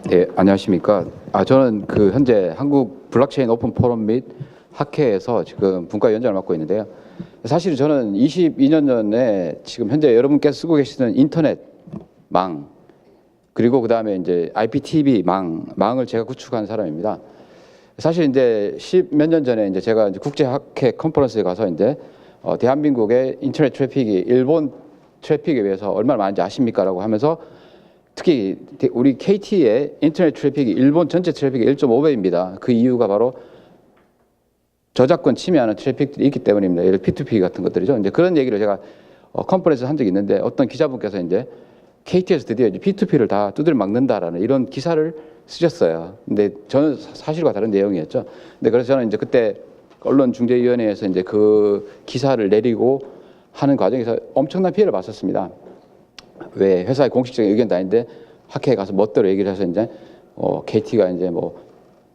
네, 안녕하십니까. 저는 현재 한국 블록체인 오픈 포럼 및 학회에서 지금 분과위원장을 맡고 있는데요. 사실 저는 22년 전에 지금 현재 여러분께서 쓰고 계시는 인터넷망, 그리고 그다음에 이제 IPTV 망을 제가 구축한 사람입니다. 사실 이제 10몇 년 전에 이제 제가 이제 국제 학회 컨퍼런스에 가서 이제 대한민국의 인터넷 트래픽이 일본 트래픽에 비해서 얼마나 많은지 아십니까라고 하면서, 특히 우리 KT의 인터넷 트래픽이 일본 전체 트래픽의 1.5배입니다. 그 이유가 바로 저작권 침해하는 트래픽들이 있기 때문입니다. 예를 들어 P2P 같은 것들이죠. 이제 그런 얘기를 제가 컨퍼런스에서 한 적이 있는데, 어떤 기자분께서 이제 KT에서 드디어 이제 P2P를 다 두드려 막는다라는 이런 기사를 쓰셨어요. 근데 저는 사실과 다른 내용이었죠. 근데 그래서 저는 이제 그때 언론중재위원회에서 이제 그 기사를 내리고 하는 과정에서 엄청난 피해를 봤었습니다. 왜 회사의 공식적인 의견도 아닌데 학회에 가서 멋대로 얘기를 해서 이제 KT가 이제 뭐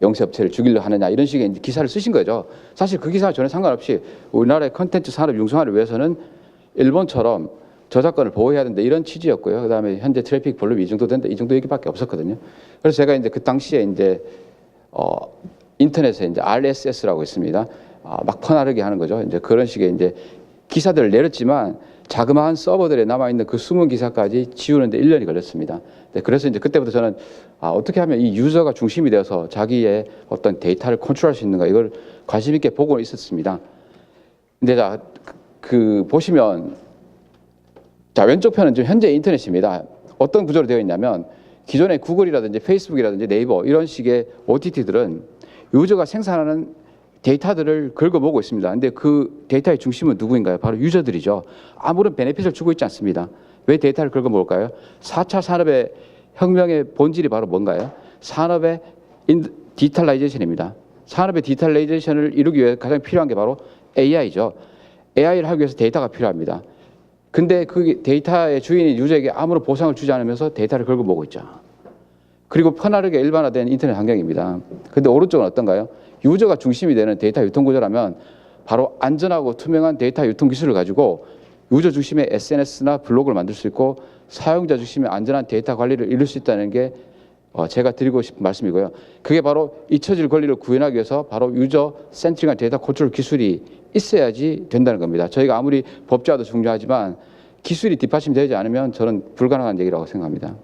영세업체를 죽이려 하느냐 이런 식의 이제 기사를 쓰신 거죠. 사실 그 기사와 전혀 상관없이 우리나라의 컨텐츠 산업 융성화를 위해서는 일본처럼 저작권을 보호해야 된다 이런 취지였고요. 그다음에 현재 트래픽 볼륨이 이 정도 된다 이 정도 얘기밖에 없었거든요. 그래서 제가 이제 그 당시에 이제 인터넷에 이제 RSS라고 있습니다. 막 퍼나르게 하는 거죠. 이제 그런 식의 이제 기사들을 내렸지만 자그마한 서버들에 남아있는 그 숨은 기사까지 지우는데 1년이 걸렸습니다. 네, 그래서 이제 그때부터 저는 어떻게 하면 이 유저가 중심이 되어서 자기의 어떤 데이터를 컨트롤할 수 있는가 이걸 관심 있게 보고 있었습니다. 근데 보시면 왼쪽 편은 지금 현재 인터넷입니다. 어떤 구조로 되어 있냐면 기존의 구글이라든지 페이스북이라든지 네이버 이런 식의 OTT들은 유저가 생산하는 데이터들을 긁어모으고 있습니다. 근데 그 데이터의 중심은 누구인가요? 바로 유저들이죠. 아무런 베네핏을 주고 있지 않습니다. 왜 데이터를 긁어모을까요? 4차 산업의 혁명의 본질이 바로 뭔가요? 산업의 디지털라이제이션입니다. 산업의 디지털라이제이션을 이루기 위해 가장 필요한 게 바로 AI죠. AI를 하기 위해서 데이터가 필요합니다. 근데 그 데이터의 주인인 유저에게 아무런 보상을 주지 않으면서 데이터를 긁어모으고 있죠. 그리고 퍼나르게 일반화된 인터넷 환경입니다. 근데 오른쪽은 어떤가요? 유저가 중심이 되는 데이터 유통 구조라면 바로 안전하고 투명한 데이터 유통 기술을 가지고 유저 중심의 SNS나 블로그를 만들 수 있고 사용자 중심의 안전한 데이터 관리를 이룰 수 있다는 게 제가 드리고 싶은 말씀이고요. 그게 바로 잊혀질 권리를 구현하기 위해서 바로 유저 센트릭한 데이터 컨트롤 기술이 있어야지 된다는 겁니다. 저희가 아무리 법제화도 중요하지만 기술이 뒷받침되지 않으면 저는 불가능한 얘기라고 생각합니다.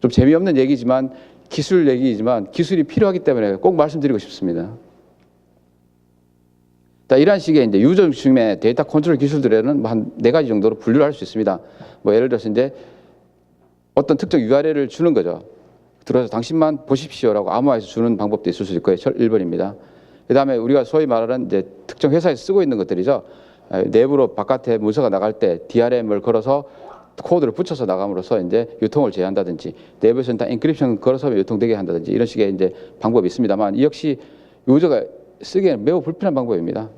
좀 재미없는 얘기지만 기술 얘기이지만 기술이 필요하기 때문에 꼭 말씀드리고 싶습니다. 이러한 식의 이제 유저 중심의 데이터 컨트롤 기술들에는 한 4가지 정도로 분류를 할 수 있습니다. 뭐 예를 들어서 이제 어떤 특정 URL을 주는 거죠. 들어서 당신만 보십시오라고 암호화해서 주는 방법도 있을 수 있고요. 1번입니다. 그 다음에 우리가 소위 말하는 이제 특정 회사에서 쓰고 있는 것들이죠. 내부로 바깥에 문서가 나갈 때 DRM을 걸어서 코드를 붙여서 나감으로써 이제 유통을 제한다든지 내부에서는 다 엔크립션 걸어서 유통되게 한다든지 이런 식의 이제 방법이 있습니다만 이 역시 유저가 쓰기에는 매우 불편한 방법입니다.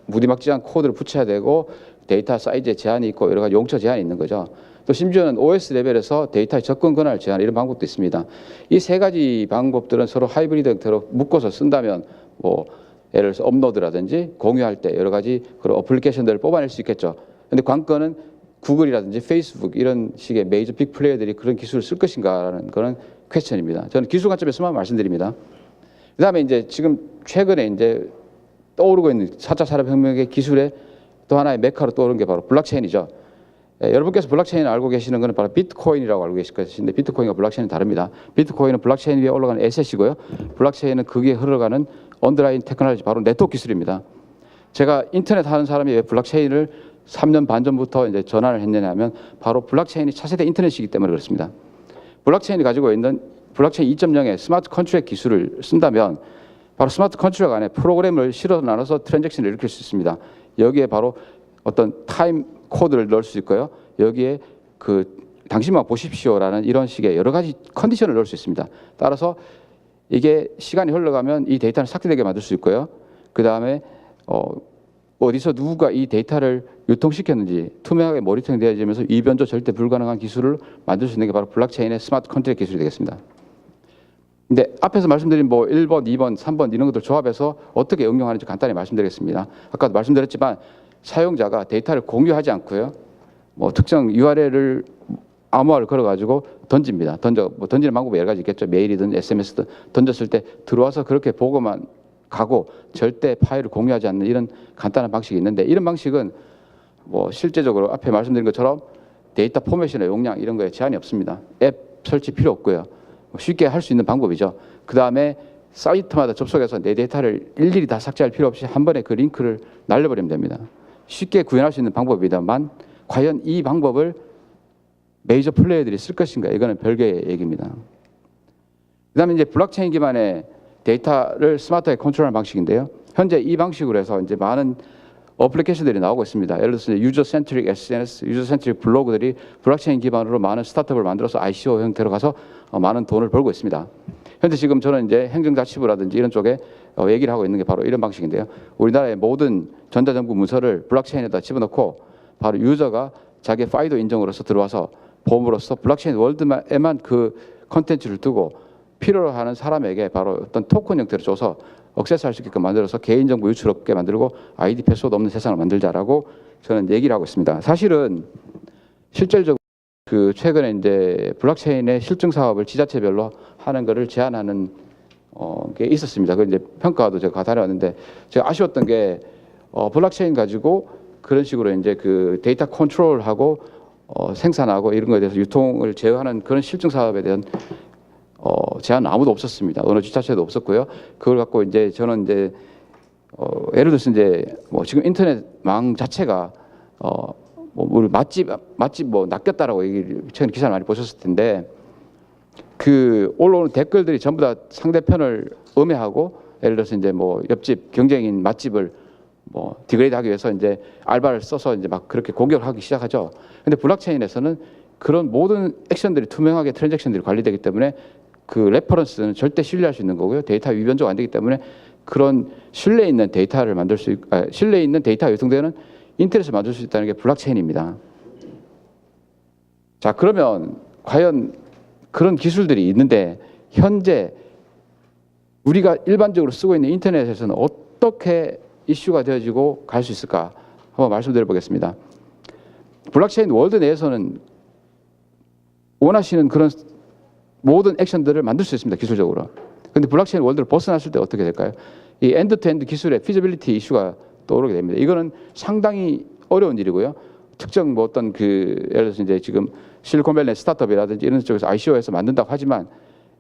무지막지한 코드를 붙여야 되고 데이터 사이즈에 제한이 있고 여러 가지 용처 제한이 있는 거죠. 또 심지어는 OS 레벨에서 데이터의 접근 권한을 제한 이런 방법도 있습니다. 이 3가지 방법들은 서로 하이브리드 형태로 묶어서 쓴다면 뭐 예를 들어서 업로드라든지 공유할 때 여러 가지 그런 어플리케이션들을 뽑아낼 수 있겠죠. 근데 관건은 구글이라든지 페이스북 이런 식의 메이저 빅 플레이어들이 그런 기술을 쓸 것인가라는 그런 퀘스천입니다. 저는 기술 관점에서만 말씀드립니다. 그다음에 이제 지금 최근에 이제 떠오르고 있는 4차 산업혁명의 기술의 또 하나의 메카로 떠오른 게 바로 블록체인이죠. 여러분께서 블록체인을 알고 계시는 것은 바로 비트코인이라고 알고 계실 것인데 비트코인과 블록체인은 다릅니다. 비트코인은 블록체인 위에 올라가는 에셋이고요. 블록체인은 거기에 흘러가는 언더라인 테크놀로지 바로 네트워크 기술입니다. 제가 인터넷 하는 사람이 왜 블록체인을 3년 반 전부터 이제 전환을 했느냐면 바로 블록체인이 차세대 인터넷이기 때문에 그렇습니다. 블록체인이 가지고 있는 블록체인 2.0의 스마트 컨트랙 기술을 쓴다면 바로 스마트 컨트랙 안에 프로그램을 실어 나눠서 트랜잭션을 일으킬 수 있습니다. 여기에 바로 어떤 타임 코드를 넣을 수 있고요. 여기에 당신만 보십시오라는 이런 식의 여러 가지 컨디션을 넣을 수 있습니다. 따라서 이게 시간이 흘러가면 이 데이터를 삭제되게 만들 수 있고요. 그 다음에 어디서 누구가 이 데이터를 유통시켰는지 투명하게 모니터링 되어지면서 위변조 절대 불가능한 기술을 만들 수 있는 게 바로 블록체인의 스마트 컨트랙 기술이 되겠습니다. 근데 앞에서 말씀드린 뭐 1번, 2번, 3번 이런 것들 조합해서 어떻게 응용하는지 간단히 말씀드리겠습니다. 아까도 말씀드렸지만 사용자가 데이터를 공유하지 않고요. 뭐 특정 URL을 암호화를 걸어가지고 던집니다. 던지는 방법이 여러 가지 있겠죠. 메일이든 SMS든 던졌을 때 들어와서 그렇게 보고만 가고 절대 파일을 공유하지 않는 이런 간단한 방식이 있는데, 이런 방식은 뭐 실제적으로 앞에 말씀드린 것처럼 데이터 포맷이나 용량 이런 거에 제한이 없습니다. 앱 설치 필요 없고요. 쉽게 할 수 있는 방법이죠. 그 다음에 사이트마다 접속해서 내 데이터를 일일이 다 삭제할 필요 없이 한 번에 그 링크를 날려버리면 됩니다. 쉽게 구현할 수 있는 방법이다만 과연 이 방법을 메이저 플레이어들이 쓸 것인가, 이거는 별개의 얘기입니다. 그 다음에 이제 블록체인 기반의 데이터를 스마트하게 컨트롤하는 방식인데요. 현재 이 방식으로 해서 이제 많은 어플리케이션들이 나오고 있습니다. 예를 들어서 유저 센트릭 SNS, 유저 센트릭 블로그들이 블록체인 기반으로 많은 스타트업을 만들어서 ICO 형태로 가서 많은 돈을 벌고 있습니다. 현재 지금 저는 이제 행정자치부라든지 이런 쪽에 얘기를 하고 있는 게 바로 이런 방식인데요. 우리나라의 모든 전자정부 문서를 블록체인에다 집어넣고 바로 유저가 자기의 파이도 인정으로서 들어와서 봄으로써 블록체인 월드에만 그 컨텐츠를 두고 필요로 하는 사람에게 바로 어떤 토큰 형태로 줘서 액세스할 수 있게끔 만들어서 개인정보 유출 없게 만들고 아이디 패스워드 없는 세상을 만들자라고 저는 얘기를 하고 있습니다. 사실은 실질적으로 그 최근에 이제 블록체인의 실증 사업을 지자체별로 하는 것을 제한하는 게 있었습니다. 그 이제 평가도 제가 다녀왔는데 제가 아쉬웠던 게 블록체인 가지고 그런 식으로 이제 그 데이터 컨트롤하고 생산하고 이런 거에 대해서 유통을 제어하는 그런 실증 사업에 대한 제한은 아무도 없었습니다. 어느 지자체도 없었고요. 그걸 갖고 이제 저는 이제 예를 들어서 이제 뭐 지금 인터넷망 자체가 우리 맛집 뭐 낚였다라고 얘기를 최근 기사를 많이 보셨을 텐데, 그 올라오는 댓글들이 전부 다 상대편을 음해하고, 예를 들어서 이제 뭐 옆집 경쟁인 맛집을 뭐 디그레이드하기 위해서 이제 알바를 써서 이제 막 그렇게 공격하기 시작하죠. 근데 블록체인에서는 그런 모든 액션들이 투명하게 트랜잭션들이 관리되기 때문에 그 레퍼런스는 절대 신뢰할 수 있는 거고요. 데이터 위변조가 안 되기 때문에 그런 신뢰 있는 데이터를 만들 수 신뢰 있는 데이터가 유통되는 인터넷을 만들 수 있다는 게 블록체인입니다. 자, 그러면 과연 그런 기술들이 있는데 현재 우리가 일반적으로 쓰고 있는 인터넷에서는 어떻게 이슈가 되어지고 갈 수 있을까 한번 말씀드려 보겠습니다. 블록체인 월드 내에서는 원하시는 그런 모든 액션들을 만들 수 있습니다. 기술적으로. 그런데 블록체인 월드를 벗어났을 때 어떻게 될까요? 이 엔드-투-엔드 기술의 피저빌리티 이슈가 떠오르게 됩니다. 이거는 상당히 어려운 일이고요. 특정 뭐 어떤 그 예를 들어서 이제 지금 실리콘밸리 스타트업이라든지 이런 쪽에서 ICO에서 만든다고 하지만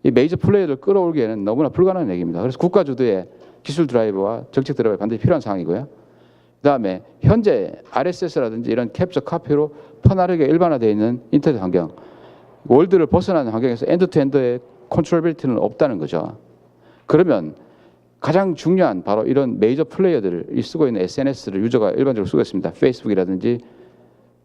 이 메이저 플레이어를 끌어올기에는 너무나 불가능한 얘기입니다. 그래서 국가 주도의 기술 드라이버와 정책 드라이버가 반드시 필요한 상황이고요. 그다음에 현재 RSS라든지 이런 캡처 카피로 편하게 일반화되어 있는 인터넷 환경, 월드를 벗어나는 환경에서 엔드-투-엔드의 컨트롤빌리티는 없다는 거죠. 그러면 가장 중요한 바로 이런 메이저 플레이어들이 쓰고 있는 SNS를 유저가 일반적으로 쓰고 있습니다. 페이스북이라든지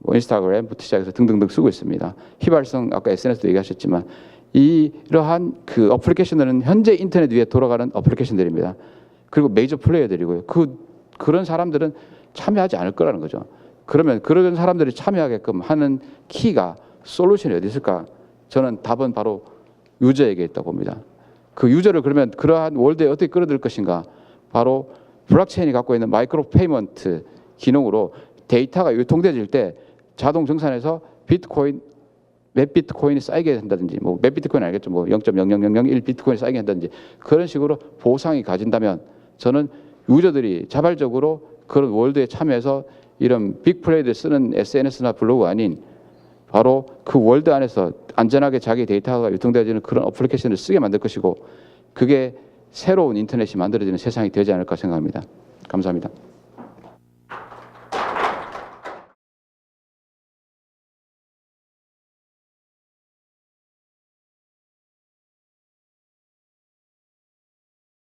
뭐 인스타그램부터 시작해서 등등등 쓰고 있습니다. 휘발성 아까 SNS도 얘기하셨지만 이러한 그 어플리케이션들은 현재 인터넷 위에 돌아가는 어플리케이션들입니다. 그리고 메이저 플레이어들이고요. 그런 사람들은 참여하지 않을 거라는 거죠. 그러면 그런 사람들이 참여하게끔 하는 키가 솔루션이 어디 있을까? 저는 답은 바로 유저에게 있다고 봅니다. 그 유저를 그러면 그러한 월드에 어떻게 끌어들 것인가? 바로 블록체인이 갖고 있는 마이크로 페이먼트 기능으로 데이터가 유통되질 때 자동 정산해서 비트코인 몇 비트코인이 쌓이게 한다든지, 뭐 몇 비트코인 알겠죠? 뭐 0.00001 비트코인이 쌓이게 한다든지 그런 식으로 보상이 가진다면 저는 유저들이 자발적으로 그런 월드에 참여해서 이런 빅 플레이를 쓰는 SNS나 블로그 아닌 바로 그 월드 안에서 안전하게 자기 데이터가 유통되어지는 그런 어플리케이션을 쓰게 만들 것이고, 그게 새로운 인터넷이 만들어지는 세상이 되지 않을까 생각합니다. 감사합니다.